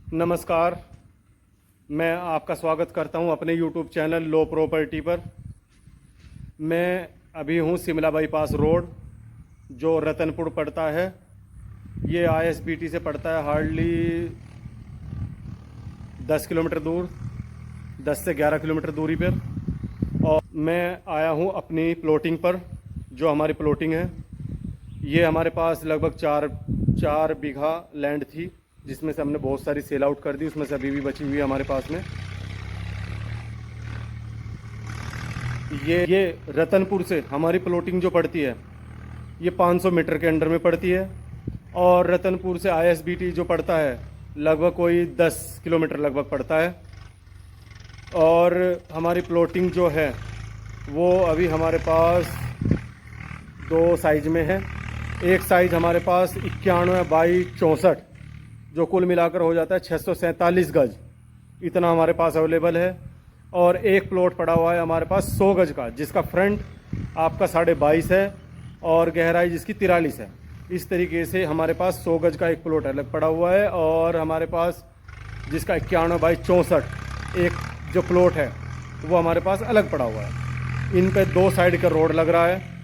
नमस्कार, मैं आपका स्वागत करता हूं अपने YouTube चैनल लो प्रॉपर्टी पर। मैं अभी हूं शिमला बाईपास रोड, जो रतनपुर पड़ता है। ये ISBT से पड़ता है हार्डली 10 किलोमीटर दूर, 10 से 11 किलोमीटर दूरी पर। और मैं आया हूं अपनी प्लॉटिंग पर, जो हमारी प्लॉटिंग है। ये हमारे पास लगभग चार बीघा लैंड थी, जिसमें से हमने बहुत सारी सेल आउट कर दी। उसमें से अभी भी बची हुई है हमारे पास में। ये रतनपुर से हमारी प्लॉटिंग जो पड़ती है, ये 500 मीटर के अंडर में पड़ती है। और रतनपुर से ISBT जो पड़ता है, लगभग कोई 10 किलोमीटर लगभग पड़ता है। और हमारी प्लॉटिंग जो है वो अभी हमारे पास 2 साइज में है। एक साइज हमारे पास 91 बाई 64, जो कुल मिलाकर हो जाता है 647 गज, इतना हमारे पास अवेलेबल है। और एक प्लॉट पड़ा हुआ है हमारे पास 100 गज का, जिसका फ्रंट आपका 22.5 है और गहराई जिसकी 43 है। इस तरीके से हमारे पास 100 गज का एक प्लॉट अलग पड़ा हुआ है। और हमारे पास जिसका 91 बाई 64 एक जो प्लॉट है वो हमारे पास अलग पड़ा हुआ है। इन पे 2 साइड का रोड लग रहा है।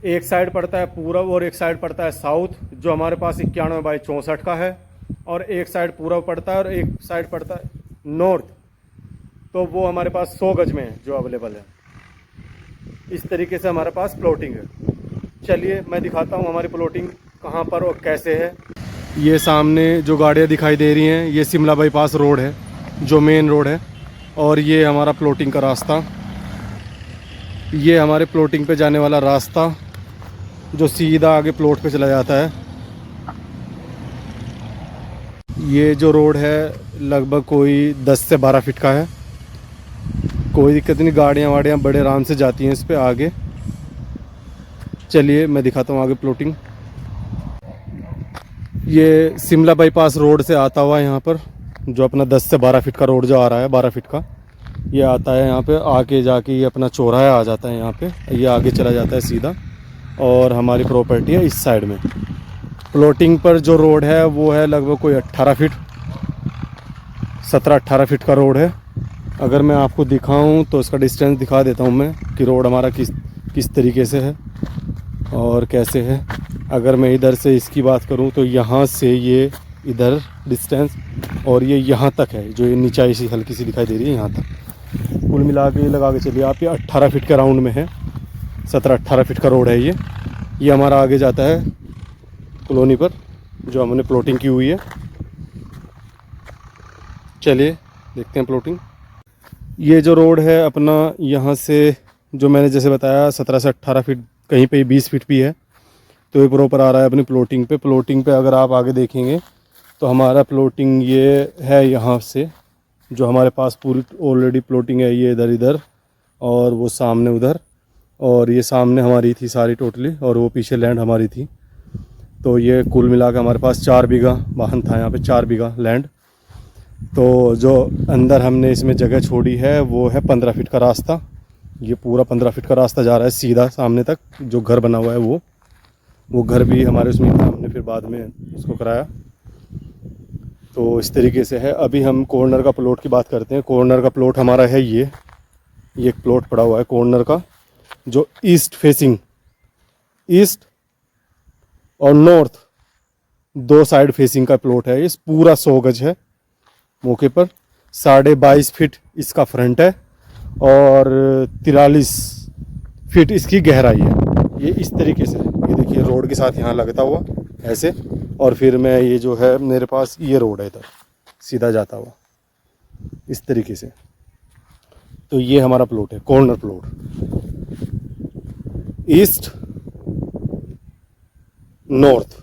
एक साइड पड़ता है पूरब और एक साइड पड़ता है साउथ, जो हमारे पास 91 बाई 64 का है। और एक साइड पूरब पड़ता है और एक साइड पड़ता है नॉर्थ, तो वो हमारे पास 100 गज में है जो अवेलेबल है। इस तरीके से हमारे पास प्लॉटिंग है। चलिए मैं दिखाता हूँ हमारी प्लॉटिंग कहाँ पर और कैसे है। ये सामने जो गाड़ियाँ दिखाई दे रही हैं, ये शिमला बाईपास रोड है, जो मेन रोड है। और ये हमारा प्लॉटिंग का रास्ता, ये हमारे प्लॉटिंग पे जाने वाला रास्ता, जो सीधा आगे प्लॉट पे चला जाता है। ये जो रोड है लगभग कोई 10 से 12 फीट का है। कोई दिक्कत नहीं, गाड़ियाँ वाड़ियाँ बड़े आराम से जाती हैं इस पे आगे। चलिए मैं दिखाता हूँ आगे प्लॉटिंग। ये शिमला बाईपास रोड से आता हुआ है यहाँ पर, जो अपना 10 से 12 फीट का रोड जो आ रहा है, 12 फीट का ये आता है। यहाँ पे आके जाके ये अपना चौराहा आ जाता है। यहाँ पे ये आगे चला जाता है सीधा, और हमारी प्रॉपर्टी है इस साइड में। प्लॉटिंग पर जो रोड है वो है लगभग कोई 18 फीट, 17-18 फीट का रोड है। अगर मैं आपको दिखाऊं तो इसका डिस्टेंस दिखा देता हूं मैं, कि रोड हमारा किस तरीके से है और कैसे है। अगर मैं इधर से इसकी बात करूं तो यहाँ से ये इधर डिस्टेंस, और ये यहाँ तक है, जो ये नीचाई सी हल्की सी दिखाई दे रही है यहाँ तक। कुल मिला के लगा के चलिए आप, ये 18 फीट के राउंड में है। 17-18 फीट का रोड है ये हमारा आगे जाता है कॉलोनी पर, जो हमने प्लॉटिंग की हुई है। चलिए देखते हैं प्लॉटिंग। ये जो रोड है अपना, यहाँ से जो मैंने जैसे बताया 17 से 18 फीट, कहीं पे 20 फीट भी है, तो ये प्रॉपर आ रहा है अपनी प्लॉटिंग पे। प्लॉटिंग पे अगर आप आगे देखेंगे तो हमारा प्लॉटिंग ये है यहाँ से, जो हमारे पास पूरी ऑलरेडी प्लॉटिंग है, ये इधर और वो सामने उधर, और ये सामने हमारी थी सारी टोटली, और वो पीछे लैंड हमारी थी। तो ये कुल मिला के हमारे पास 4 बीघा वाहन था यहाँ पे, 4 बीघा लैंड। तो जो अंदर हमने इसमें जगह छोड़ी है वो है 15 फीट का रास्ता। ये पूरा 15 फीट का रास्ता जा रहा है सीधा सामने तक। जो घर बना हुआ है वो घर भी हमारे उसमें था, हमने फिर बाद में उसको कराया। तो इस तरीके से है। अभी हम कॉर्नर का प्लॉट की बात करते हैं। कॉर्नर का प्लॉट हमारा है ये एक प्लॉट पड़ा हुआ है कॉर्नर का, जो ईस्ट फेसिंग, ईस्ट और नॉर्थ 2 साइड फेसिंग का प्लॉट है। इस पूरा 100 गज है मौके पर। 22.5 फीट इसका फ्रंट है और 43 फीट इसकी गहराई है। ये इस तरीके से, ये देखिए रोड के साथ यहाँ लगता हुआ ऐसे, और फिर मैं ये जो है मेरे पास ये रोड है इधर सीधा जाता हुआ इस तरीके से। तो ये हमारा प्लॉट है, कॉर्नर प्लॉट। ईस्ट नॉर्थ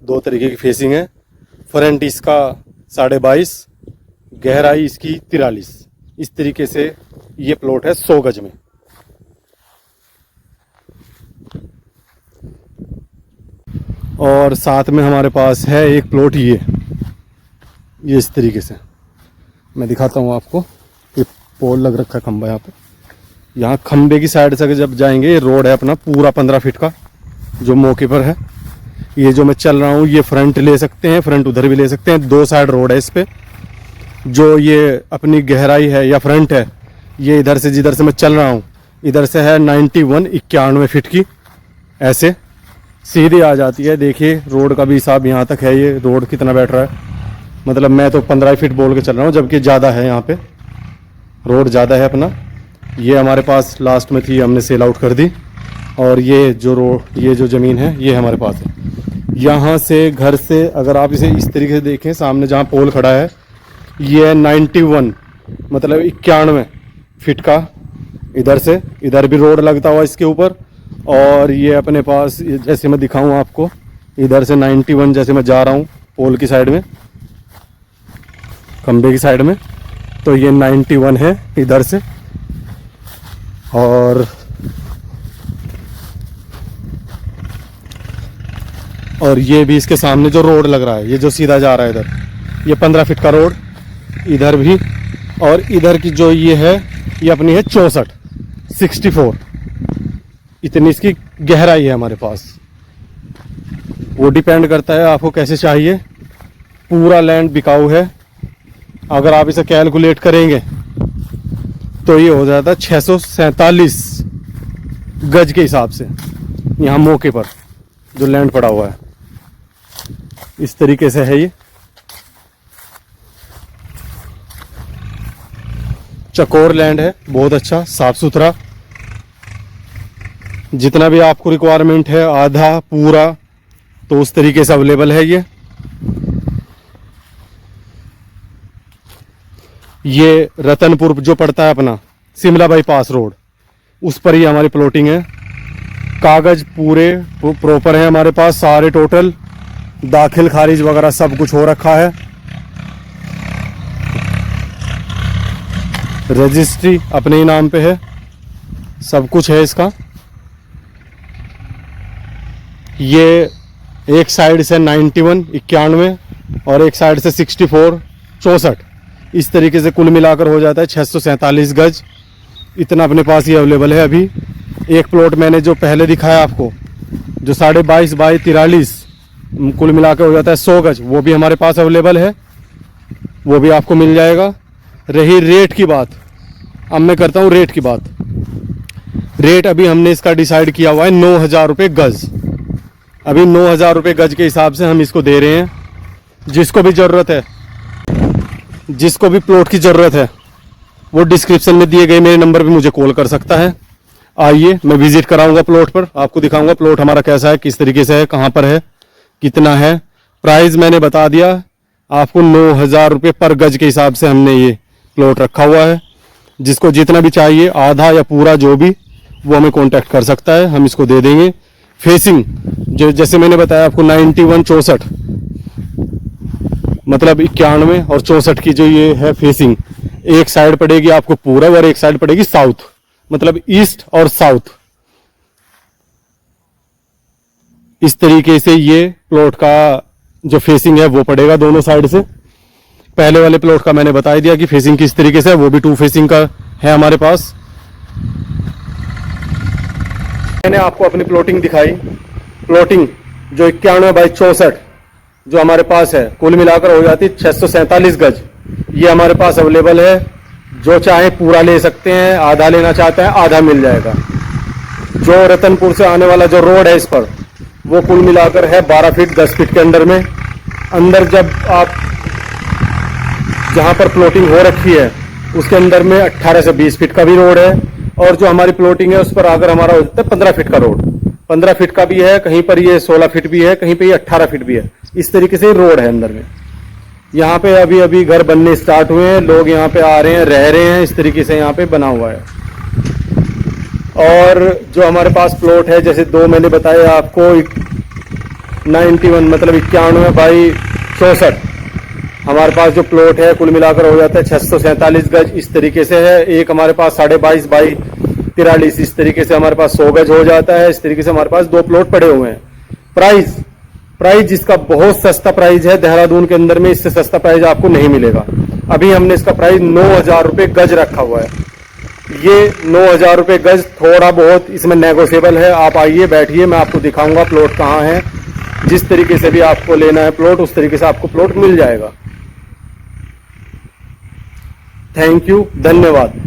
2 तरीके की फेसिंग है। फ्रंट इसका 22.5, गहराई इसकी 43। इस तरीके से ये प्लॉट है 100 गज में। और साथ में हमारे पास है एक प्लॉट ये इस तरीके से। मैं दिखाता हूँ आपको। ये पोल लग रखा है, खंबा यहाँ पे। यहाँ खंबे की साइड से जब जाएंगे, ये रोड है अपना पूरा 15 फीट का, जो मौके पर है। ये जो मैं चल रहा हूँ ये फ्रंट ले सकते हैं, फ्रंट उधर भी ले सकते हैं, 2 साइड रोड है इस पे। जो ये अपनी गहराई है या फ्रंट है, ये इधर से जिधर से मैं चल रहा हूँ इधर से है 91 फीट की, ऐसे सीधी आ जाती है। देखिए रोड का भी हिसाब यहाँ तक है, ये रोड कितना बैठ रहा है, मतलब मैं तो 15 फीट बोल के चल रहा हूँ, जबकि ज़्यादा है, यहाँ पे रोड ज़्यादा है अपना। ये हमारे पास लास्ट में थी, हमने सेल आउट कर दी, और ये जो रोड, ये जो ज़मीन है ये हमारे पास है। यहाँ से घर से अगर आप इसे इस तरीके से देखें, सामने जहाँ पोल खड़ा है ये है 91 मतलब 91 फीट का, इधर से इधर भी रोड लगता हुआ इसके ऊपर। और ये अपने पास जैसे मैं दिखाऊं आपको, इधर से 91 जैसे मैं जा रहा हूँ पोल की साइड में, खंबे की साइड में, तो ये 91 है इधर से। और ये भी इसके सामने जो रोड लग रहा है, ये जो सीधा जा रहा है इधर, ये 15 फीट का रोड इधर भी। और इधर की जो ये है ये अपनी है 64 इतनी इसकी गहराई है हमारे पास। वो डिपेंड करता है आपको कैसे चाहिए। पूरा लैंड बिकाऊ है, अगर आप इसे कैलकुलेट करेंगे तो ये हो जाता है 647 गज के हिसाब से, यहाँ मौके पर जो लैंड पड़ा हुआ है इस तरीके से है। ये चकोर लैंड है, बहुत अच्छा साफ सुथरा, जितना भी आपको रिक्वायरमेंट है आधा पूरा तो उस तरीके से अवेलेबल है। ये रतनपुर जो पड़ता है अपना शिमला बाईपास रोड, उस पर ही हमारी प्लॉटिंग है। कागज पूरे प्रॉपर है हमारे पास, सारे टोटल दाखिल खारिज वगैरह सब कुछ हो रखा है। रजिस्ट्री अपने ही नाम पे है, सब कुछ है इसका। ये एक साइड से 91 और एक साइड से 64 इस तरीके से कुल मिलाकर हो जाता है 647 गज। इतना अपने पास ही अवेलेबल है अभी। एक प्लॉट मैंने जो पहले दिखाया आपको, जो 22.5 बाई 43 कुल मिलाकर हो जाता है 100 गज, वो भी हमारे पास अवेलेबल है, वो भी आपको मिल जाएगा। रही रेट की बात, अब मैं करता हूँ रेट की बात। रेट अभी हमने इसका डिसाइड किया हुआ है 9,000 रुपये गज। अभी 9,000 रुपये गज के हिसाब से हम इसको दे रहे हैं। जिसको भी ज़रूरत है, जिसको भी प्लॉट की ज़रूरत है, वो डिस्क्रिप्शन में दिए गए मेरे नंबर पे मुझे कॉल कर सकता है। आइए, मैं विजिट कराऊंगा प्लॉट पर, आपको दिखाऊंगा प्लॉट हमारा कैसा है, किस तरीके से है, कहाँ पर है, कितना है। प्राइस मैंने बता दिया आपको, 9,000 रुपये पर गज के हिसाब से हमने ये प्लॉट रखा हुआ है। जिसको जितना भी चाहिए, आधा या पूरा जो भी, वो हमें कांटेक्ट कर सकता है, हम इसको दे देंगे। फेसिंग जो जैसे मैंने बताया आपको 91 64 मतलब 91 और 64 की जो ये है फेसिंग, एक साइड पड़ेगी आपको पूरब और एक साइड पड़ेगी साउथ, मतलब ईस्ट और साउथ। इस तरीके से ये प्लॉट का जो फेसिंग है वो पड़ेगा दोनों साइड से। पहले वाले प्लॉट का मैंने बता दिया कि फेसिंग किस तरीके से है, वो भी 2 फेसिंग का है हमारे पास। मैंने आपको अपनी प्लॉटिंग दिखाई, प्लॉटिंग जो 91 बाई 64 जो हमारे पास है, कुल मिलाकर हो जाती 647 गज। ये हमारे पास अवेलेबल है, जो चाहे पूरा ले सकते हैं, आधा लेना चाहते हैं आधा मिल जाएगा। जो रतनपुर से आने वाला जो रोड है इस पर, वो कुल मिलाकर है 12 फीट 10 फीट के अंदर में। अंदर जब आप जहाँ पर प्लॉटिंग हो रखी है उसके अंदर में 18 से 20 फीट का भी रोड है, और जो हमारी प्लॉटिंग है उस पर अगर हमारा हो जाता है 15 फीट का रोड, 15 फीट का भी है, कहीं पर ये 16 फीट भी है, कहीं पे ये 18 फीट भी है। इस तरीके से रोड है अंदर में। यहाँ पे अभी अभी घर बनने स्टार्ट हुए हैं, लोग यहाँ पे आ रहे हैं, रह रहे हैं, इस तरीके से यहाँ पे बना हुआ है। और जो हमारे पास प्लॉट है, जैसे 2 मैंने बताया आपको, 91 मतलब 91 बाई 64 हमारे पास जो प्लॉट है कुल मिलाकर हो जाता है 647 गज। इस तरीके से है। एक हमारे पास 22.5 बाई 43 इस तरीके से हमारे पास 100 गज हो जाता है। इस तरीके से हमारे पास 2 प्लॉट पड़े हुए हैं। प्राइस जिसका बहुत सस्ता प्राइस है देहरादून के अंदर में, इससे सस्ता प्राइस आपको नहीं मिलेगा। अभी हमने इसका प्राइस 9,000 रुपये गज रखा हुआ है। ये 9,000 रुपये गज थोड़ा बहुत इसमें नेगोशिएबल है। आप आइए, बैठिए, मैं आपको दिखाऊंगा प्लॉट कहाँ है, जिस तरीके से भी आपको लेना है प्लॉट उस तरीके से आपको प्लॉट मिल जाएगा। थैंक यू, धन्यवाद।